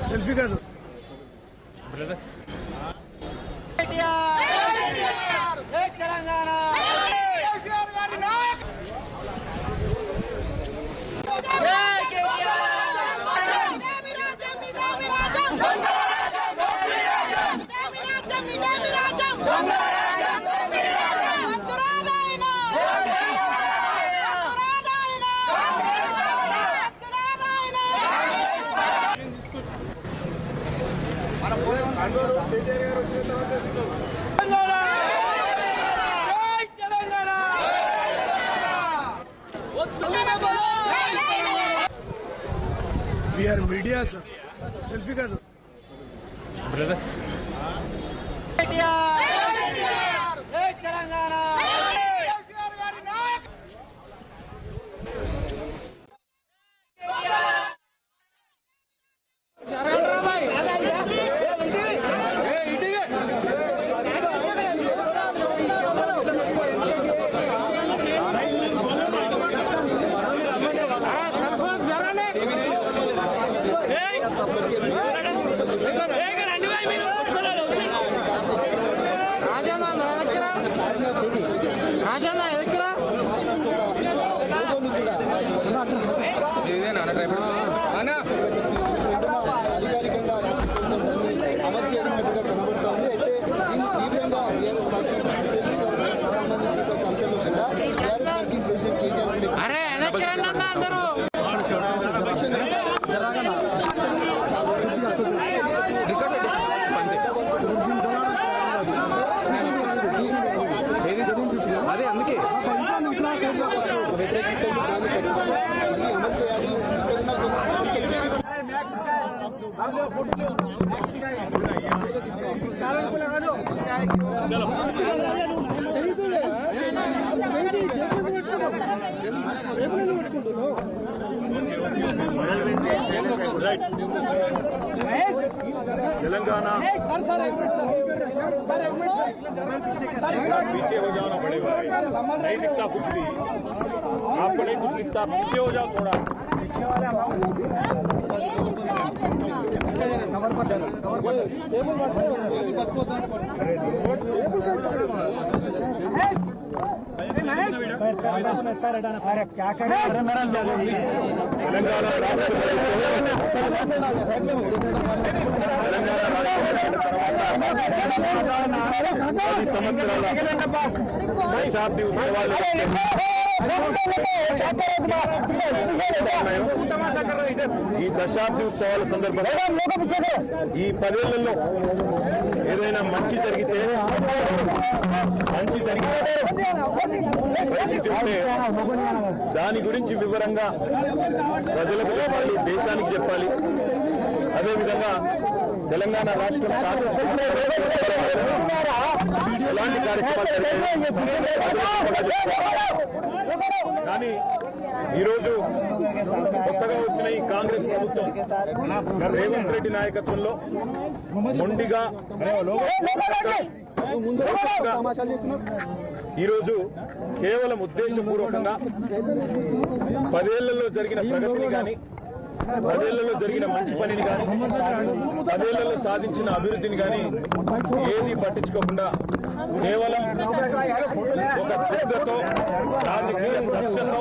Selfie కాదు Telangana VR media sir selfie కాదు తెలంగాణ అధికారికంగా రాష్ట్ర ప్రభుత్వం దాన్ని అమలు చేయనున్నట్టుగా కనబడుతోంది. అయితే దీన్ని తీవ్రంగా టీఆర్ఎస్ పార్టీ సంబంధించిన ప్రతి అంశంలో కూడా టీఆర్ఎస్ వర్కింగ్ ప్రెసిడెంట్ కేటీఆర్ అదే అందుకే వ్యతిరేకిస్తుంది. దాన్ని ఖచ్చితంగా మళ్ళీ అమలు చేయాలి. तेलंगाना पीछे हो जाना पड़ेगा, नहीं दिखता कुछ भी, आपको नहीं कुछ दिखता, पीछे हो जाओ थोड़ा। क्या करे దశాబ్ది ఉత్సవాలు ఈ దశాబ్ది ఉత్సవాల సందర్భంగా ఈ 10 ఏళ్లలో ఏదైనా మంచి జరిగితే దాని గురించి వివరంగా ప్రజలకు చెప్పాలి, దేశానికి చెప్పాలి. అదేవిధంగా తెలంగాణ రాష్ట్రం ఎలాంటి కార్యక్రమాలు కానీ ఈరోజు కొత్తగా వచ్చిన ఈ కాంగ్రెస్ ప్రభుత్వం రేవంత్ రెడ్డి నాయకత్వంలో మొండిగా ఈరోజు కేవలం ఉద్దేశపూర్వకంగా 10 ఏళ్లలో జరిగిన ప్రగతిని కానీ, 10 ఏళ్లలో జరిగిన మంచి పనిని కానీ, 10 ఏళ్లలో సాధించిన అభివృద్ధిని కానీ ఏది పట్టించుకోకుండా కేవలం ఒక దుర్గతో రాజకీయ కక్షతో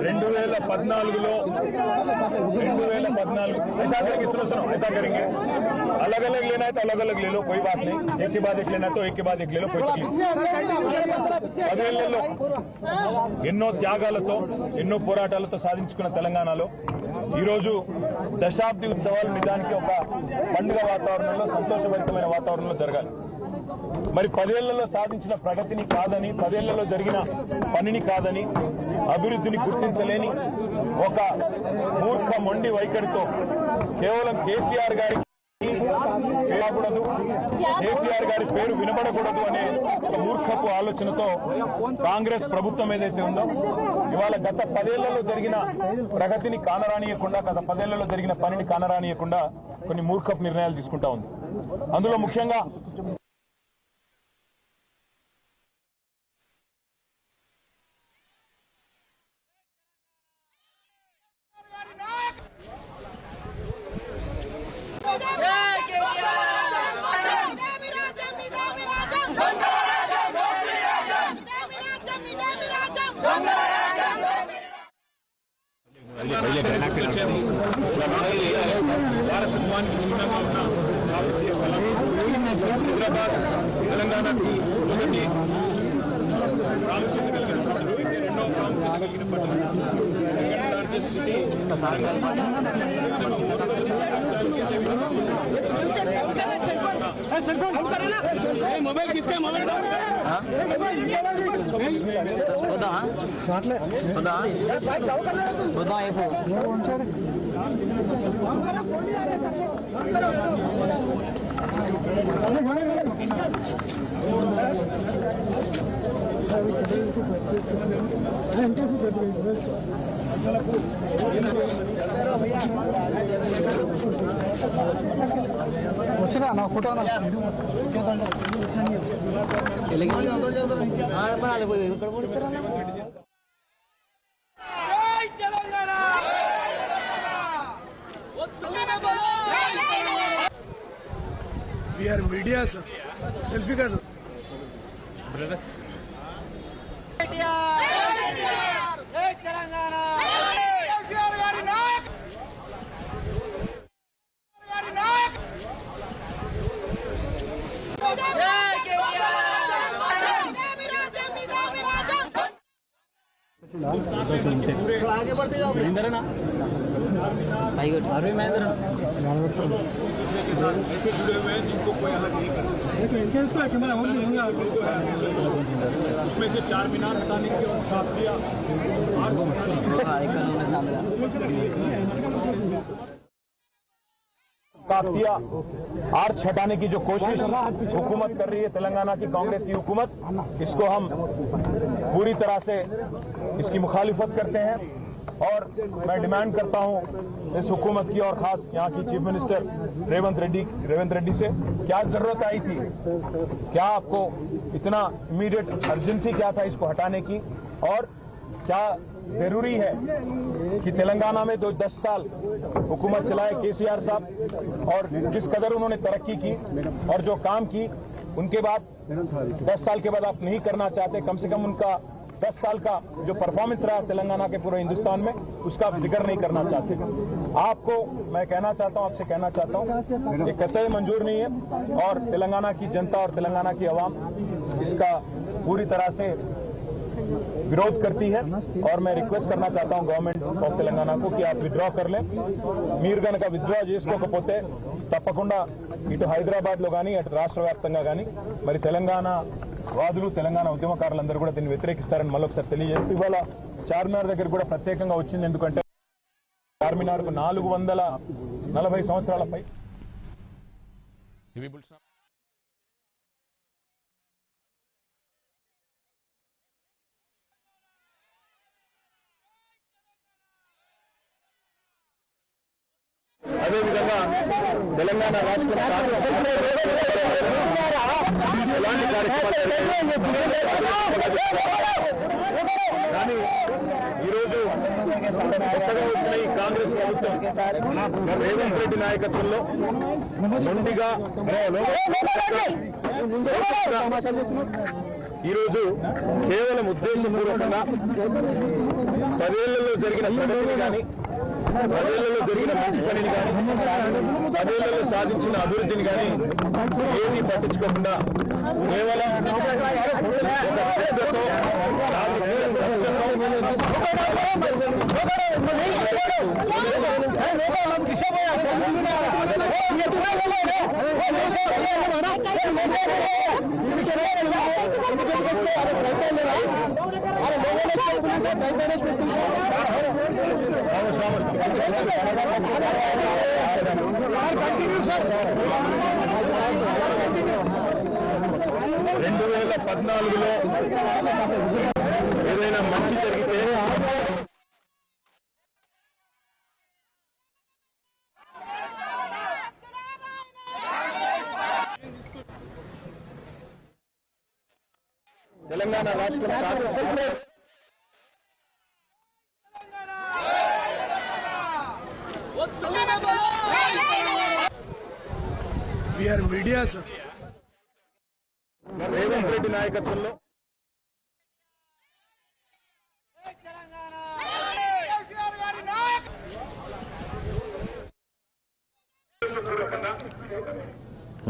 రెండు 2014 ऐसा करेंगे, सुनो ऐसा करेंगे, अलग अलग लेना है तो अलग अलग ले लो, कोई बात नहीं, एक के बाद एक लेना है तो एक के बाद एक ले लो, कोई तकलीफ। 10 ఏళ్లలో ఎన్నో త్యాగాలతో ఎన్నో పోరాటాలతో సాధించుకున్న తెలంగాణలో ఈరోజు దశాబ్ది ఉత్సవాలు నిజానికి ఒక పండుగ వాతావరణంలో, సంతోషభరితమైన వాతావరణంలో జరగాలి. మరి 10 ఏళ్లలో సాధించిన ప్రగతిని కాదని, 10 ఏళ్లలో జరిగిన పనిని కాదని, అభివృద్ధిని గుర్తించలేని ఒక మూర్ఖ మొండి వైఖరితో కేవలం కేసీఆర్ గారికి పేరకూడదు, కేసీఆర్ గారి పేరు వినబడకూడదు అనే ఒక మూర్ఖపు ఆలోచనతో కాంగ్రెస్ ప్రభుత్వం ఏదైతే ఉందో ఇవాళ గత 10 ఏళ్లలో జరిగిన ప్రగతిని కానరానియకుండా, గత 10 ఏళ్లలో జరిగిన పనిని కానరానియకుండా కొన్ని మూర్ఖపు నిర్ణయాలు తీసుకుంటా ఉంది. అందులో ముఖ్యంగా వారసత్వానికి చిహ్నంగా ఉన్న హైదరాబాద్ తెలంగాణకి మొదటి ప్రాముఖ్యత కలిగిన పట్టణం అయితే రెండవ ప్రాముఖ్యత కలిగిన పట్టణం, సెకండ్ లార్జెస్ట్ సిటీ. మొబైల్ కిస్కా మొబైల్ వచ్చినా నా photo VR media sir, selfie కాదు బ్రదర్. తెలంగాణ आगे बढ़ते जाओ ऐसे जुड़े हुए हैं जिनको कोई अलग नहीं कर सकता। उसमें से 4 मीनार हटाने की और काफिया आर्च हटाने की जो कोशिश हुकूमत कर रही है, तेलंगाना की कांग्रेस की हुकूमत, इसको हम पूरी तरह से इसकी मुखालिफत करते हैं। और मैं डिमांड करता हूं इस हुकूमत की और खास यहां की चीफ मिनिस्टर रेवंत रेड्डी से, क्या जरूरत आई थी, क्या आपको इतना इमीडिएट अर्जेंसी क्या था इसको हटाने की, और क्या जरूरी है कि तेलंगाना में 10 साल हुकूमत चलाए केसीआर साहब और जिस कदर उन्होंने तरक्की की और जो काम की, उनके बाद 10 साल के बाद आप नहीं करना चाहते, कम से कम उनका 10 साल का जो परफॉर्मेंस रहा तेलंगाना के पूरे हिंदुस्तान में उसका आप जिक्र नहीं करना चाहते। आपको मैं कहना चाहता हूं, आपसे कहना चाहता हूं, ये कतई मंजूर नहीं है और तेलंगाना की जनता और तेलंगाना की आवाम इसका पूरी तरह से विरोध करती है। और मैं रिक्वेस्ट करना चाहता हूं गवर्नमेंट ऑफ तेलंगाना को कि आप विड्रॉ कर लें। మీరు కనుక విత్డ్రా చేసుకోకపోతే తప్పకుండా ఇటు హైదరాబాద్లో కానీ అటు రాష్ట్ర వ్యాప్తంగా కానీ మరి తెలంగాణ వాదులు, తెలంగాణ ఉద్యమకారులందరూ కూడా దీన్ని వ్యతిరేకిస్తారని మళ్ళొకసారి తెలియజేస్తూ, ఇవాళ చార్మినార్ దగ్గర కూడా ప్రత్యేకంగా వచ్చింది. ఎందుకంటే చార్మినార్కు 440 సంవత్సరాలపై అదేవిధంగా తెలంగాణ రాష్ట్ర ఎలాంటి కార్యక్రమాలు కానీ ఈరోజు కొత్తగా వచ్చిన ఈ కాంగ్రెస్ ప్రభుత్వం రేవంత్ రెడ్డి నాయకత్వంలో మొండిగా ఈరోజు కేవలం ఉద్దేశపూర్వకంగా 10 ఏళ్లలో జరిగిన ప్రగతిని కానీ, 10 ఏళ్లలో జరిగిన మంచి పనిని కానీ, 10 ఏళ్లలో సాధించిన అభివృద్ధిని కానీ ఏది పట్టించుకోకుండా కేవలం 2014లో ఏదైనా మంచి జరిగితే తెలంగాణ రాష్ట్రం VR media sir. Revanth Reddy నాయకత్వంలో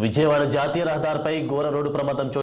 విజయవాడ జాతీయ రహదారిపై ఘోర రోడ్డు ప్రమాదం